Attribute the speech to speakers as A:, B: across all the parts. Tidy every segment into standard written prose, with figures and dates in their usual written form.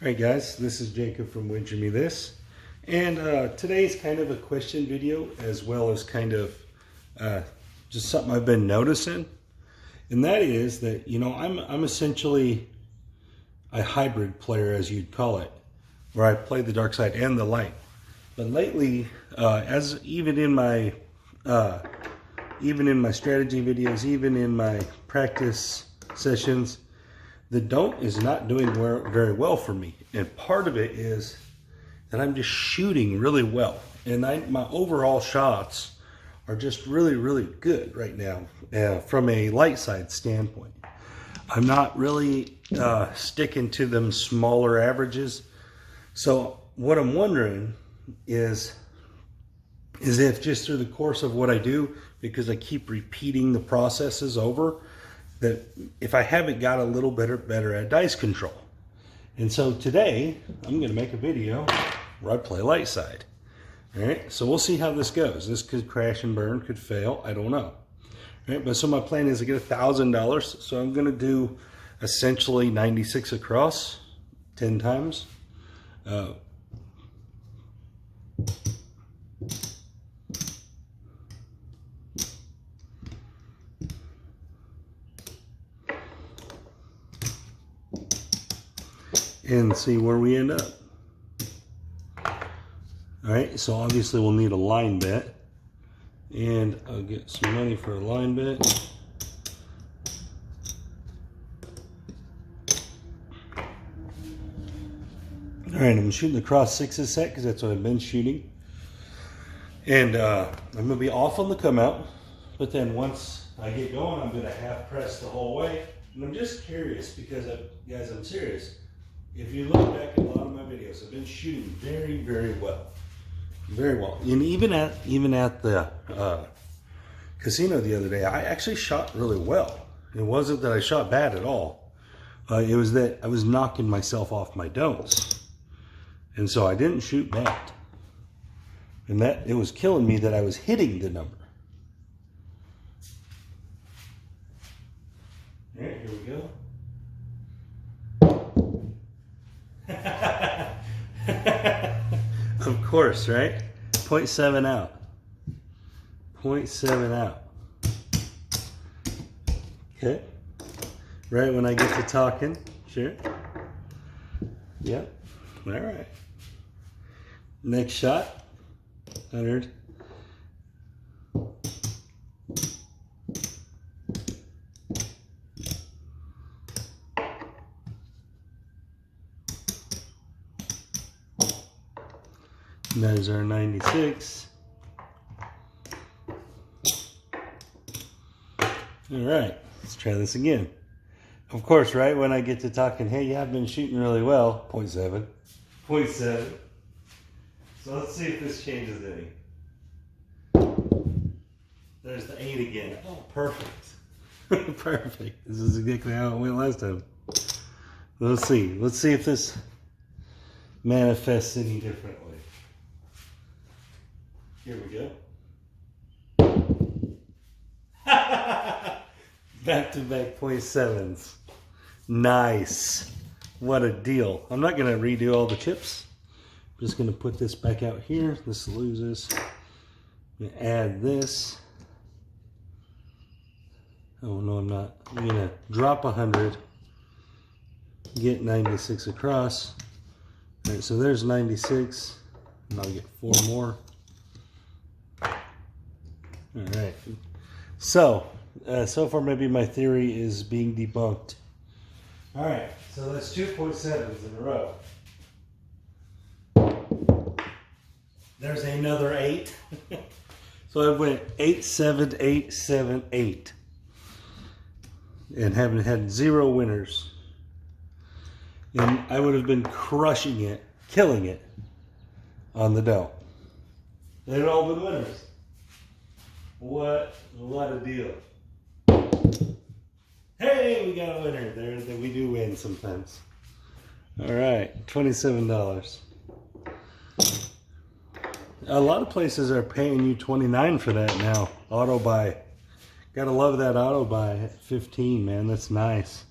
A: Alright guys, this is Jacob from Wager Me This, and today's kind of a question video as well as kind of just something I've been noticing, and that is that, you know, I'm essentially a hybrid player, as you'd call it, where I play the dark side and the light. But lately, even in my strategy videos, even in my practice sessions, the don't is not doing very well for me. And part of it is that I'm just shooting really well. And my overall shots are just really, really good right now from a light side standpoint. I'm not really sticking to them smaller averages. So what I'm wondering is if just through the course of what I do, because I keep repeating the processes over, that if I haven't got a little better at dice control. And so today I'm going to make a video where I play light side. All right, so we'll see how this goes. This could crash and burn, could fail, I don't know. All right, but so my plan is to get $1,000. So I'm going to do essentially 96 across 10 times. And see where we end up. All right, so obviously we'll need a line bet, and I'll get some money for a line bet. All right, I'm shooting the cross sixes set because that's what I've been shooting. And I'm gonna be off on the come out, but then once I get going, I'm gonna half press the whole way. And I'm just curious because, guys, I'm serious. If you look back at a lot of my videos, I've been shooting very, very well. Very well. And even at the casino the other day, I actually shot really well. It wasn't that I shot bad at all. It was that I was knocking myself off my don'ts. And so I didn't shoot bad. And that it was killing me that I was hitting the number. All right, here we go. Of course, right? 0.7 out. 0.7 out. Okay. Right when I get to talking. Sure. Yep. All right. Next shot. 100. There's our 96. All right, let's try this again. Of course, right when I get to talking, hey, yeah, I've been shooting really well. 0.7. 0.7. So let's see if this changes any. There's the 8 again. Oh, perfect. Perfect. This is exactly how it went last time. Let's see. Let's see if this manifests any differently. Here we go. Back-to-back 0.7s. Nice. What a deal. I'm not going to redo all the chips. I'm just going to put this back out here. This loses. I'm going to add this. Oh, no, I'm not. I'm going to drop 100. Get 96 across. All right, so there's 96. And I'll get 4 more. All right, so far maybe my theory is being debunked. All right, so that's 2.7s in a row. There's another 8. So I went 8, 7, 8, 7, 8, and haven't had 0 winners. And I would have been crushing it, killing it on the dough. They'd all been winners. What a deal. Hey, we got a winner there. We do win sometimes. All right, $27. A lot of places are paying you $29 for that now. Auto buy. Gotta love that auto buy at 15, man. That's nice.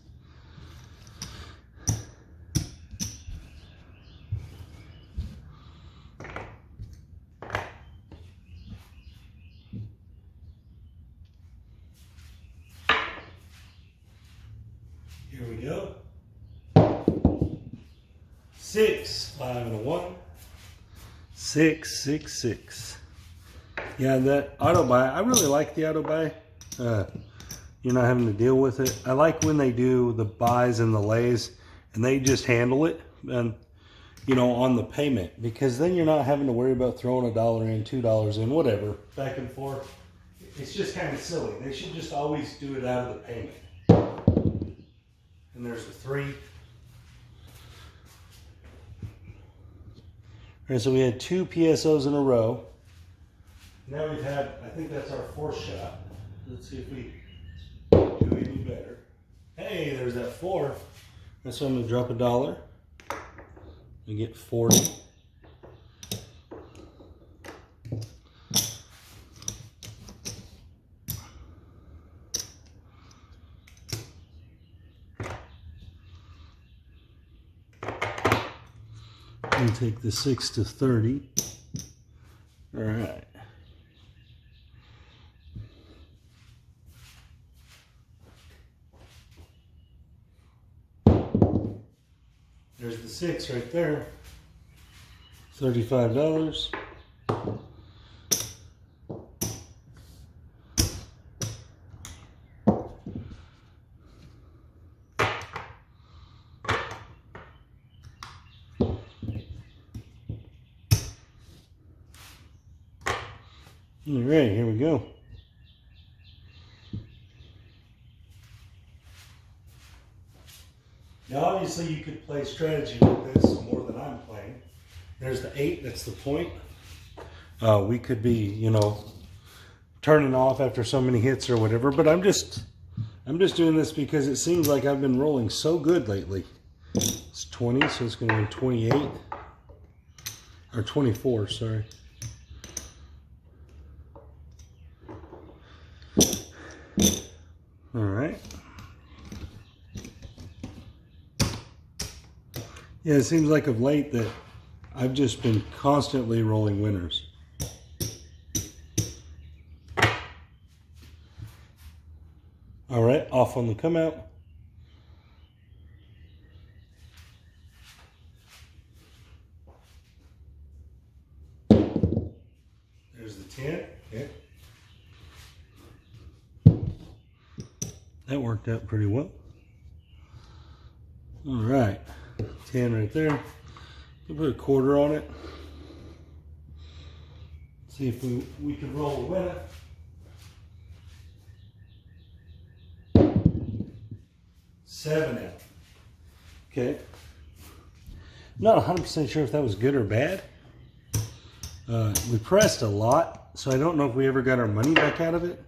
A: 6, 5 and a 1. 6, 6, 6. Yeah, that auto buy, I really like the auto buy. You're not having to deal with it. I like when they do the buys and the lays and they just handle it, and you know, on the payment, because then you're not having to worry about throwing $1 in, $2 in, whatever, back and forth. It's just kind of silly. They should just always do it out of the payment. And there's a 3. All right, so we had 2 PSOs in a row. Now we've had, I think that's our 4th shot. Let's see if we do any better. Hey, there's that 4. And so I'm gonna drop $1 and get 40. And take the 6 to 30. All right. There's the 6 right there. $35. All right, here we go. Now, obviously, you could play strategy with this more than I'm playing. There's the 8, that's the point. We could be, you know, turning off after so many hits or whatever, but I'm just doing this because it seems like I've been rolling so good lately. It's 20, so it's going to be 28, or 24, sorry. All right. Yeah, it seems like of late that I've just been constantly rolling winners. All right, off on the come out. There's the 10. Okay. That worked out pretty well. All right. 10 right there. We'll put a quarter on it. See if we can roll a winner. $7 out. Okay. Not 100% sure if that was good or bad. We pressed a lot, so I don't know if we ever got our money back out of it.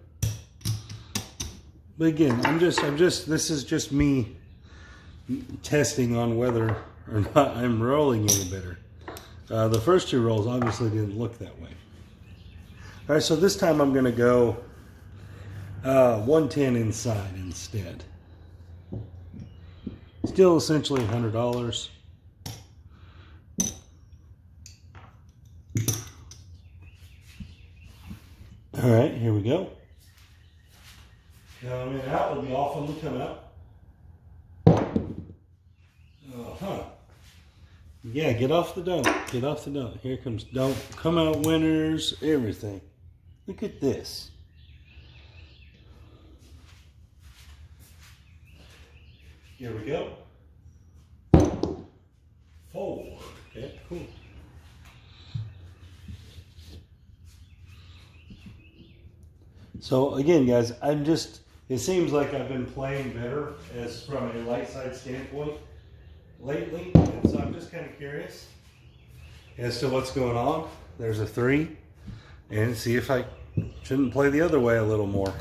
A: But again, this is just me testing on whether or not I'm rolling any better. The first 2 rolls obviously didn't look that way. All right, so this time I'm gonna go 110 inside instead. Still essentially $100. All right, here we go. Coming out will be off on the come out. Yeah, get off the dump. Get off the dump. Here comes dump. Come out winners, everything. Look at this. Here we go. 4. Okay, cool. So again, guys, it seems like I've been playing better as from a Lightside standpoint lately, and so I'm just kind of curious as to what's going on. There's a 3, and see if I shouldn't play the other way a little more.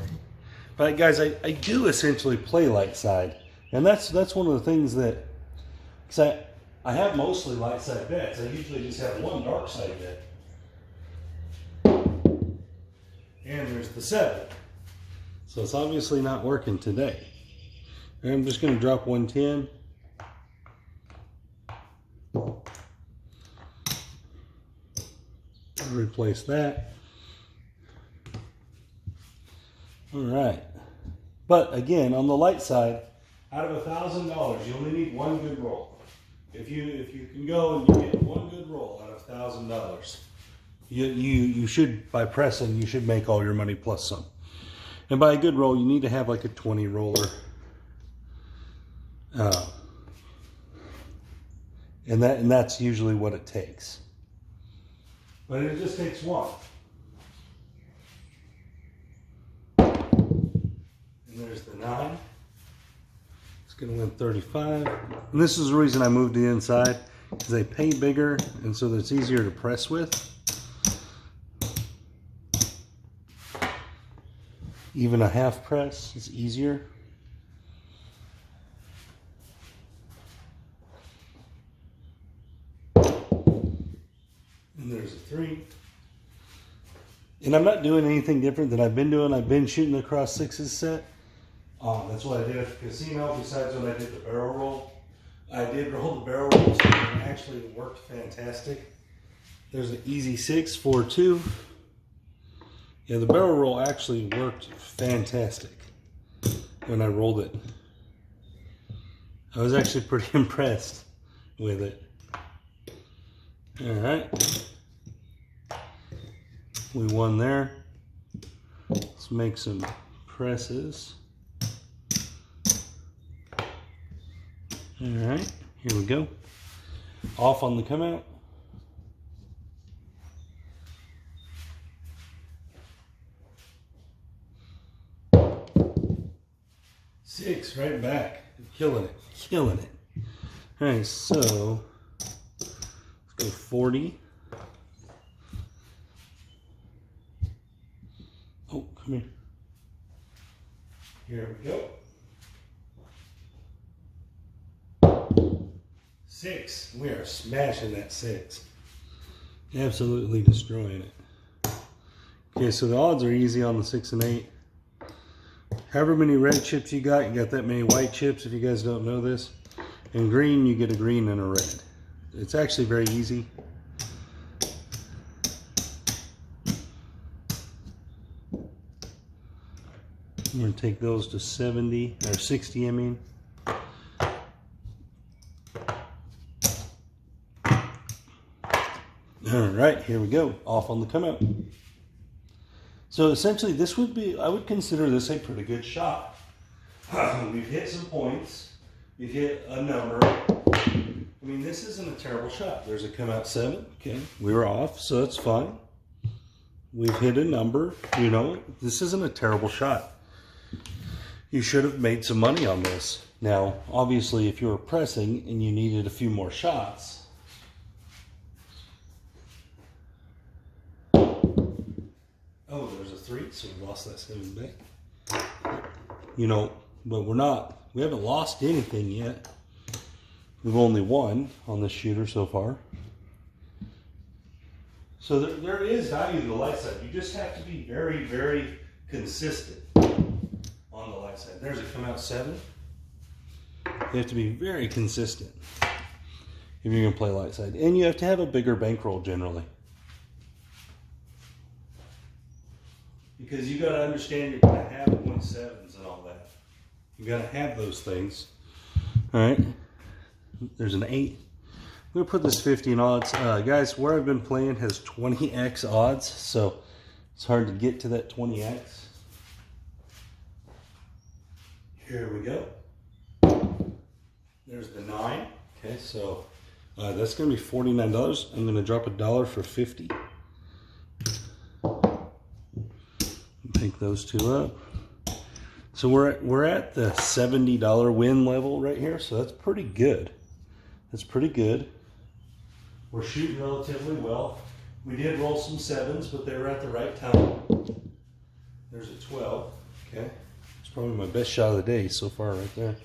A: But guys, I do essentially play Lightside, and that's one of the things that, because I have mostly Lightside bets. I usually just have one dark side bet. And there's the 7. So it's obviously not working today. And I'm just going to drop 110. Replace that. All right. But again, on the light side, out of $1,000, you only need 1 good roll. if you can go and you get one good roll out of $1,000, you should, by pressing, you should make all your money plus some. And by a good roll, you need to have like a 20 roller. And that's usually what it takes. But it just takes one. And there's the 9. It's going to win 35. And this is the reason I moved the inside, because they pay bigger, and so that it's easier to press with. Even a half press is easier. And there's a 3. And I'm not doing anything different than I've been doing. I've been shooting the cross sixes set. That's what I did at the casino, besides when I did the barrel roll. I did roll the barrel rolls, and it actually worked fantastic. There's an easy 6, 4, 2. Yeah, the barrel roll actually worked fantastic when I rolled it. I was actually pretty impressed with it. All right. We won there. Let's make some presses. All right, here we go. Off on the come out. Six, right back. Killing it, killing it. All right, so let's go 40. Oh, come here. Here we go. 6. We are smashing that 6. Absolutely destroying it. Okay, so the odds are easy on the 6 and 8. However many red chips you got that many white chips, if you guys don't know this. And green, you get a green and a red. It's actually very easy. I'm going to take those to 70, or 60, I mean. All right, here we go. Off on the come out. So essentially, this would be, I would consider this a pretty good shot. We've hit some points. We've hit a number. I mean, this isn't a terrible shot. There's a come out 7. Okay, we were off, so that's fine. We've hit a number. You know, this isn't a terrible shot. You should have made some money on this. Now, obviously, if you were pressing and you needed a few more shots, oh, there's a 3, so we lost that 7 back. You know, but we haven't lost anything yet. We've only won on this shooter so far. So there is value to the light side. You just have to be very, very consistent on the light side. There's a come out 7. You have to be very consistent if you're going to play light side. And you have to have a bigger bankroll generally. Because you got to understand you're going to have 0.7s and all that. You got to have those things. All right. There's an 8. I'm going to put this 50 in odds. Guys, where I've been playing has 20x odds, so it's hard to get to that 20x. Here we go. There's the 9. Okay, so that's going to be $49. I'm going to drop $1 for 50. Pick those two up. So we're at the $70 win level right here, so that's pretty good. That's pretty good. We're shooting relatively well. We did roll some 7s, but they were at the right time. There's a 12. Okay, it's probably my best shot of the day so far right there.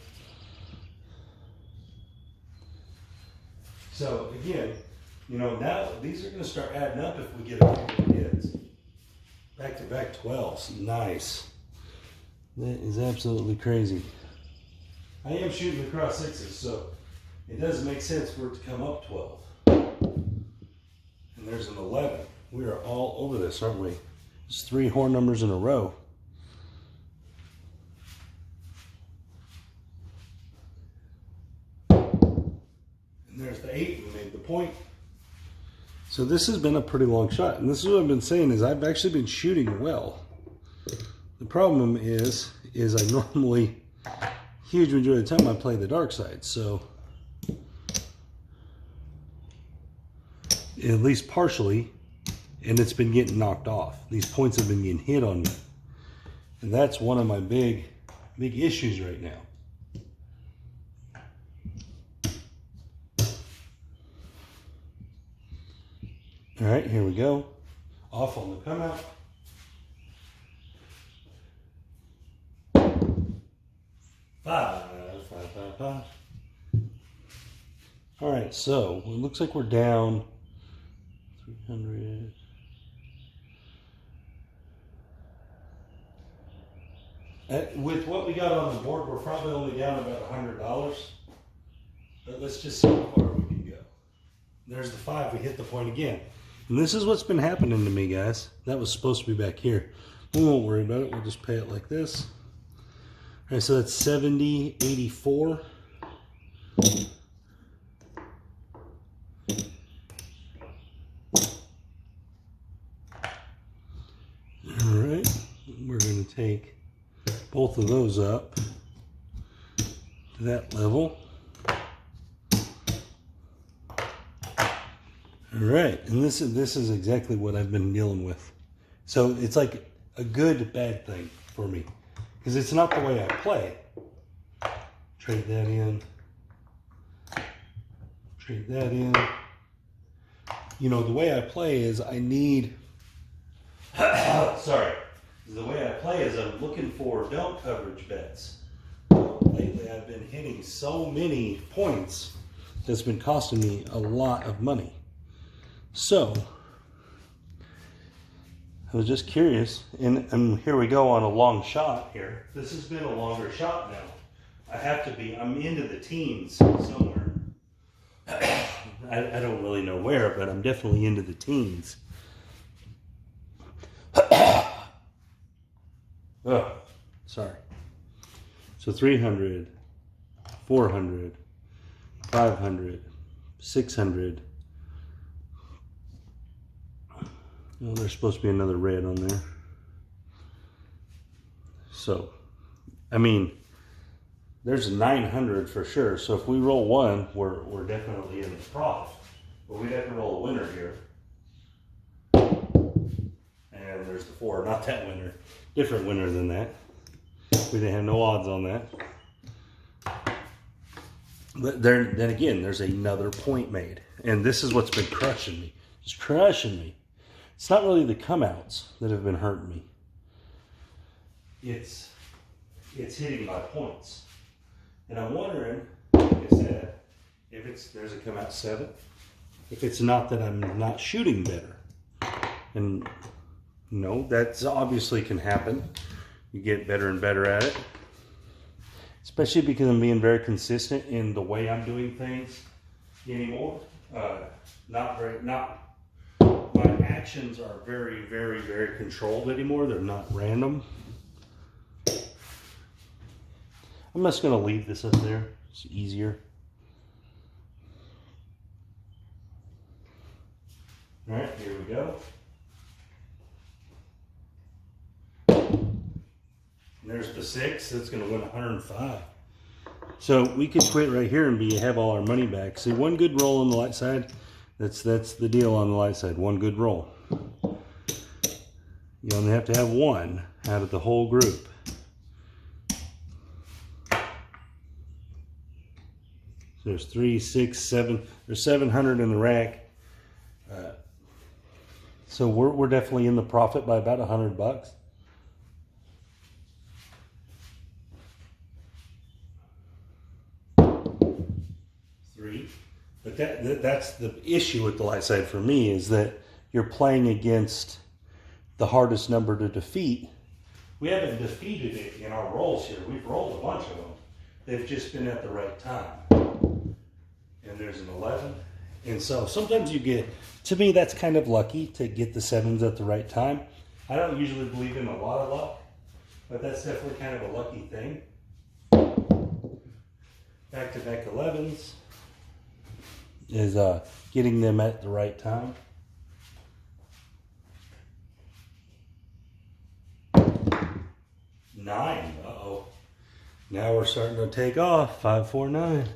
A: So again, you know, now these are going to start adding up if we get a few hits. Back-to-back 12s. Nice. That is absolutely crazy. I am shooting across 6s, so it doesn't make sense for it to come up 12. And there's an 11. We are all over this, aren't we? It's 3 horn numbers in a row. And there's the 8 and made the point. So this has been a pretty long shot. And this is what I've been saying is I've actually been shooting well. The problem is I normally, huge majority of the time I play the dark side. So at least partially, and it's been getting knocked off. These points have been getting hit on me. And that's one of my big issues right now. All right, here we go. Off on the come out. Five. All right, so it looks like we're down 300. With what we got on the board, we're probably only down about $100. But let's just see how far we can go. There's the 5. We hit the point again. And this is what's been happening to me, guys. That was supposed to be back here. We won't worry about it. We'll just pay it like this. All right, so that's 70, 84. All right, we're going to take both of those up to that level. All right, and this is exactly what I've been dealing with. So it's like a good bad thing for me because it's not the way I play. Trade that in. Trade that in. You know, the way I play is I need. Sorry. The way I play is I'm looking for don't coverage bets. Lately, I've been hitting so many points that's been costing me a lot of money. So, I was just curious, and here we go on a long shot here. This has been a longer shot now. I'm into the teens somewhere. I don't really know where, but I'm definitely into the teens. Oh, sorry. So 300, 400, 500, 600. Oh, there's supposed to be another red on there. So, I mean, there's 900 for sure. So if we roll 1, we're definitely in the profit. But we'd have to roll a winner here. And there's the 4, not that winner. Different winner than that. We didn't have no odds on that. But then again, there's another point made. And this is what's been crushing me. It's crushing me. It's not really the come-outs that have been hurting me. It's hitting my points. And I'm wondering, like I said, if there's a come-out 7, if it's not that I'm not shooting better. And no, that's obviously can happen. You get better and better at it. Especially because I'm being very consistent in the way I'm doing things anymore. My actions are very, very, very controlled anymore. They're not random. I'm just going to leave this up there. It's easier. All right, here we go. And there's the 6. That's going to win 105. So we could quit right here and have all our money back. See, one good roll on the light side. That's the deal on the light side. One good roll. You only have to have one out of the whole group. So there's 3, 6, 7. There's 700 in the rack. So we're definitely in the profit by about $100. But that's the issue with the light side for me, is that you're playing against the hardest number to defeat. We haven't defeated it in our rolls here. We've rolled a bunch of them. They've just been at the right time. And there's an 11. And so sometimes you get, to me, that's kind of lucky to get the 7s at the right time. I don't usually believe in a lot of luck, but that's definitely kind of a lucky thing. Back-to-back 11s. is getting them at the right time. Nine. Uh-oh. Now we're starting to take off. 549.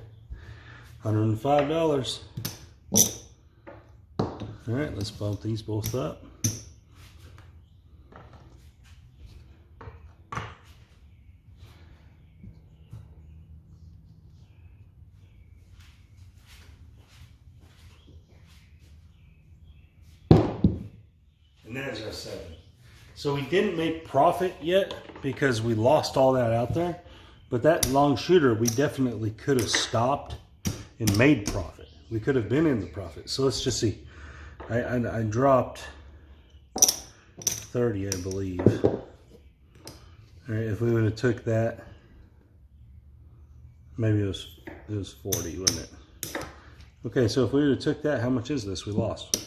A: $105. All right, let's bump these both up. And there's our 7. So we didn't make profit yet because we lost all that out there. But that long shooter, we definitely could have stopped and made profit. We could have been in the profit. So let's just see. I dropped 30, I believe. All right, if we would have took that, maybe it was 40, wasn't it? Okay, so if we would have took that, how much is this we lost?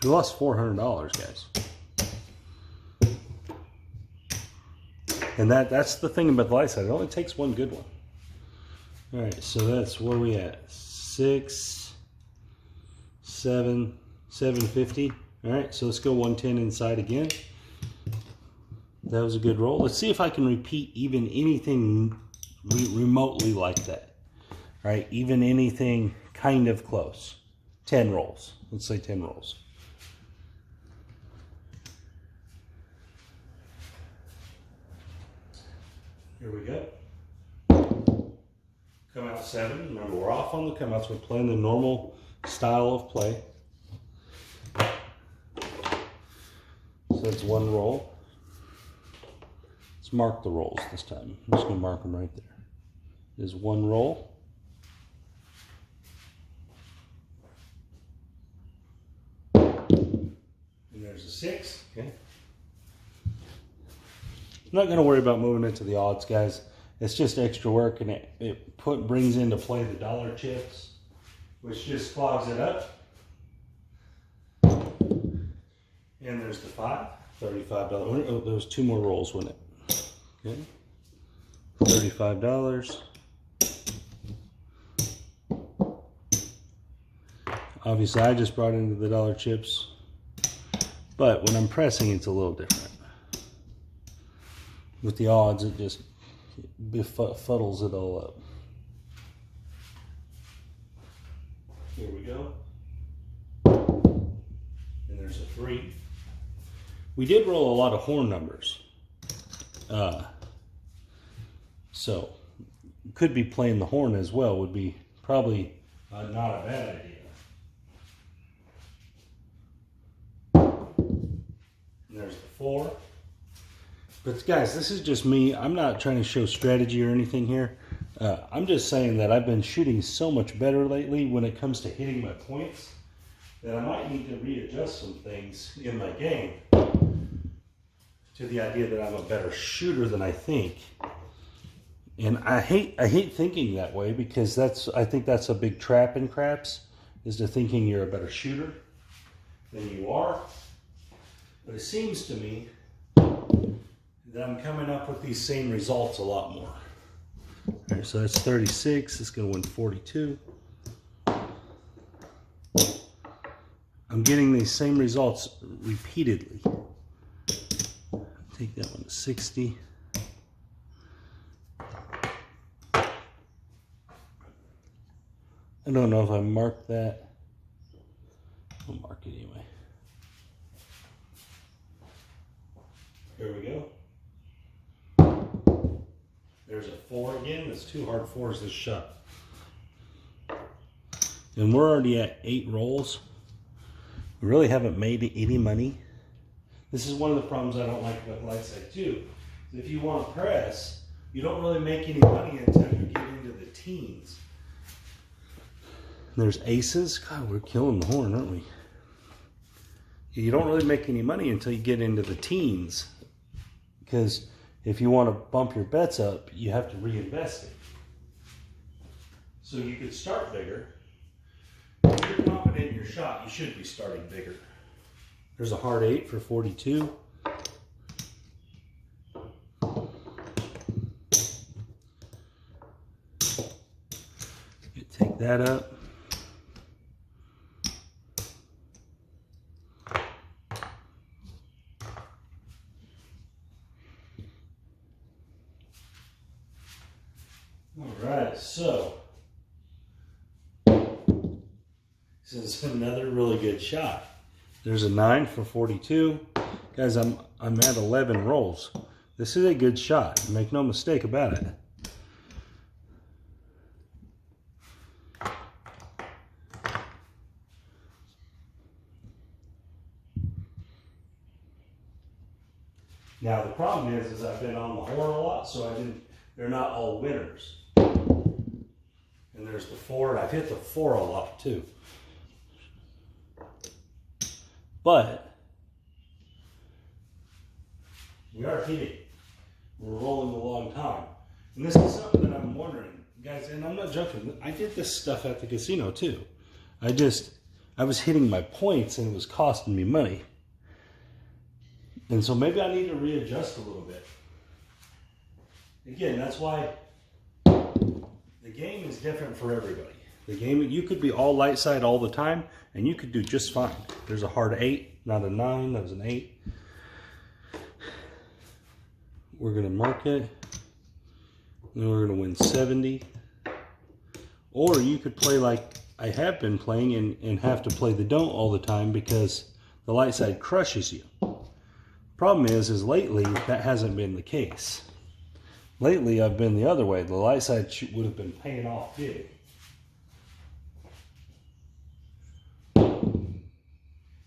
A: We lost $400, guys. And that's the thing about the Lightside. It only takes one good one. All right, so that's where we at. 6, 7, 750. All right, so let's go 110 inside again. That was a good roll. Let's see if I can repeat even anything remotely like that. All right, even anything kind of close. 10 rolls. Let's say 10 rolls. Here we go. Come out 7. Remember, we're off on the come outs. We're playing the normal style of play. So that's one roll. Let's mark the rolls this time. I'm just going to mark them right there. There's one roll. And there's a 6. Okay. I'm not going to worry about moving into the odds, guys. It's just extra work, and it brings into play the dollar chips, which just clogs it up. And there's the 5, $35. Oh, there was 2 more rolls, wasn't it? Okay. $35. Obviously, I just brought into the dollar chips, but when I'm pressing, it's a little different. With the odds, it just befuddles it all up. Here we go. And there's a 3. We did roll a lot of horn numbers. So, could be playing the horn as well. Would be probably not a bad idea. And there's the 4. But guys, this is just me. I'm not trying to show strategy or anything here. I'm just saying that I've been shooting so much better lately when it comes to hitting my points that I might need to readjust some things in my game to the idea that I'm a better shooter than I think. And I hate thinking that way, because I think that's a big trap in craps, is to thinking you're a better shooter than you are. But it seems to me that I'm coming up with these same results a lot more. All right, so that's 36. It's going to win 42. I'm getting these same results repeatedly. Take that one to 60. I don't know if I marked that. I'll mark it anyway. Here we go. There's a 4 again. That's 2 hard 4s this shot. And we're already at 8 rolls. We really haven't made any money. This is one of the problems I don't like about Lightside too. If you want to press, you don't really make any money until you get into the teens. There's aces. God, we're killing the horn, aren't we? You don't really make any money until you get into the teens. Because if you want to bump your bets up, you have to reinvest it. So you could start bigger. If you're confident in your shot, you should be starting bigger. There's a hard 8 for 42. You take that up. All right, so this is another really good shot. There's a 9 for 42. Guys, I'm at 11 rolls. This is a good shot. Make no mistake about it. Now the problem is I've been on the horn a lot, so they're not all winners. And there's the 4, and I've hit the 4 a lot too. But we are hitting. We're rolling a long time. And this is something that I'm wondering, guys, and I'm not joking. I did this stuff at the casino too. I was hitting my points and it was costing me money. And so maybe I need to readjust a little bit. Again, that's why the game is different for everybody. The game, you could be all light side all the time and you could do just fine. There's a hard 8, not a 9, that was an 8. We're gonna mark it. Then we're gonna win 70. Or you could play like I have been playing and have to play the don't all the time because the light side crushes you. Problem is lately that hasn't been the case. Lately I've been the other way. The light side would have been paying off big. And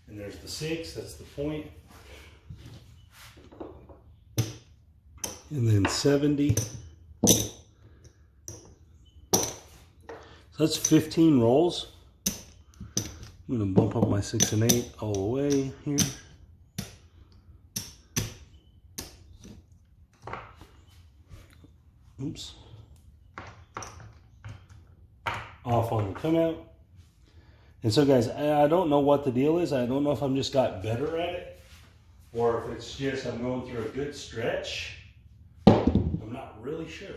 A: there's the 6, that's the point. And then 70. So that's 15 rolls. I'm going to bump up my 6 and 8 all the way here. Oops. Off on the come out. And so guys, I don't know what the deal is. I don't know if I'm just got better at it or if it's just I'm going through a good stretch. I'm not really sure.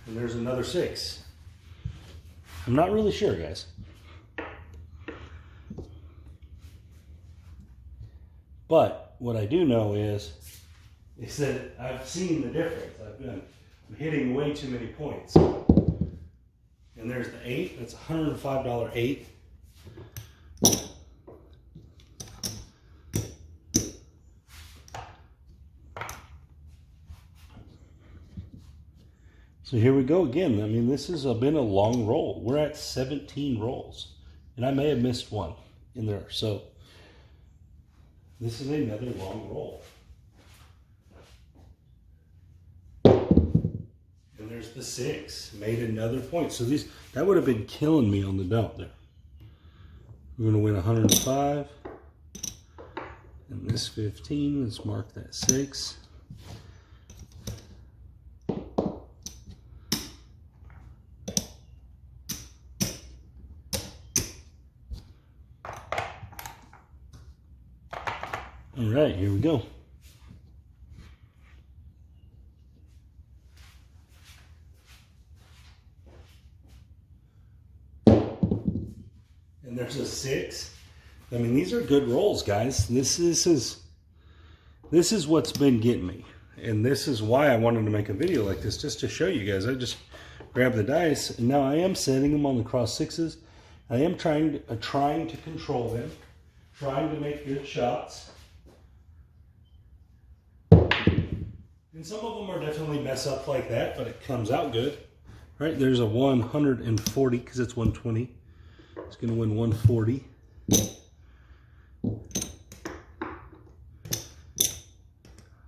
A: And there's another 6. I'm not really sure, guys. But what I do know is that I've seen the difference. I'm hitting way too many points. And there's the 8. That's a $105 8. So here we go again. I mean, this has been a long roll. We're at 17 rolls. And I may have missed one in there. So this is another long roll. And there's the 6. Made another point. So that would have been killing me on the don't there. We're going to win 105. And this 15. Let's mark that 6. All right, here we go. And there's a 6. I mean, these are good rolls, guys. This is what's been getting me. And this is why I wanted to make a video like this, just to show you guys. I just grabbed the dice, and now I am setting them on the cross 6s. I am trying to control them, trying to make good shots. And some of them are definitely mess up like that, but it comes out good. Right, there's a 140 because it's 120. It's going to win 140.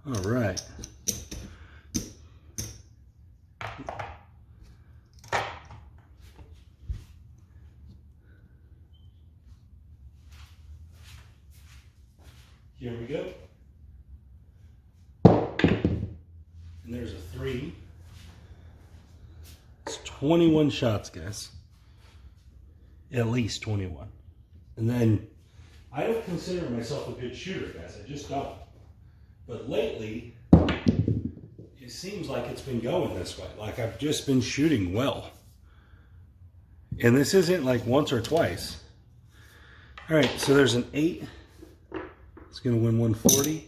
A: All right. Here we go. And there's a 3. It's 21 shots, guys. At least 21. And then I don't consider myself a good shooter, guys. I just don't. But lately, it seems like it's been going this way. Like I've just been shooting well. And this isn't like once or twice. All right, so there's an 8. It's going to win 140.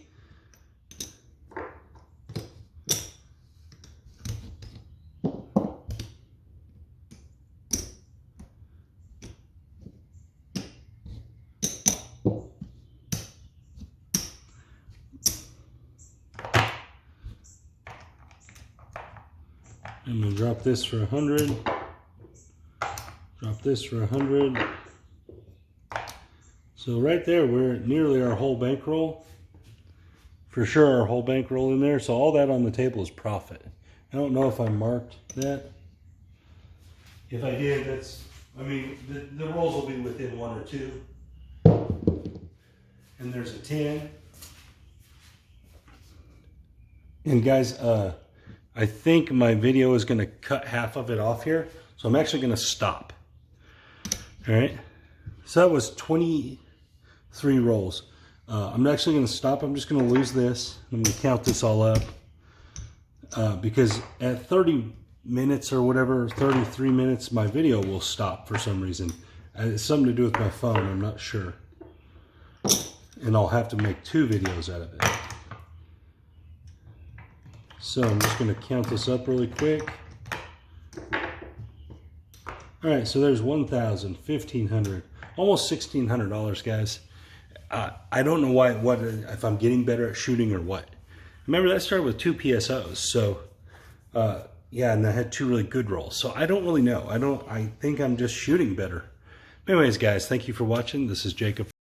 A: I'm going to drop this for 100. Drop this for 100. So right there, we're at nearly our whole bankroll. For sure, our whole bankroll in there. So all that on the table is profit. I don't know if I marked that. If I did, that's, I mean, the rolls will be within 1 or 2. And there's a 10. And guys, I think my video is going to cut half of it off here. So I'm actually going to stop. All right. So that was 23 rolls. I'm actually going to stop. I'm just going to lose this. I'm going to count this all up. Because at 30 minutes or whatever, 33 minutes, my video will stop for some reason. It's something to do with my phone. I'm not sure. And I'll have to make 2 videos out of it. So I'm just going to count this up really quick. All right, so there's $1,000, $1,500, almost $1,600, guys. I don't know if I'm getting better at shooting or what. Remember, that started with 2 PSOs. So yeah, and I had 2 really good rolls. So I don't really know. I think I'm just shooting better. Anyways, guys, thank you for watching. This is Jacob.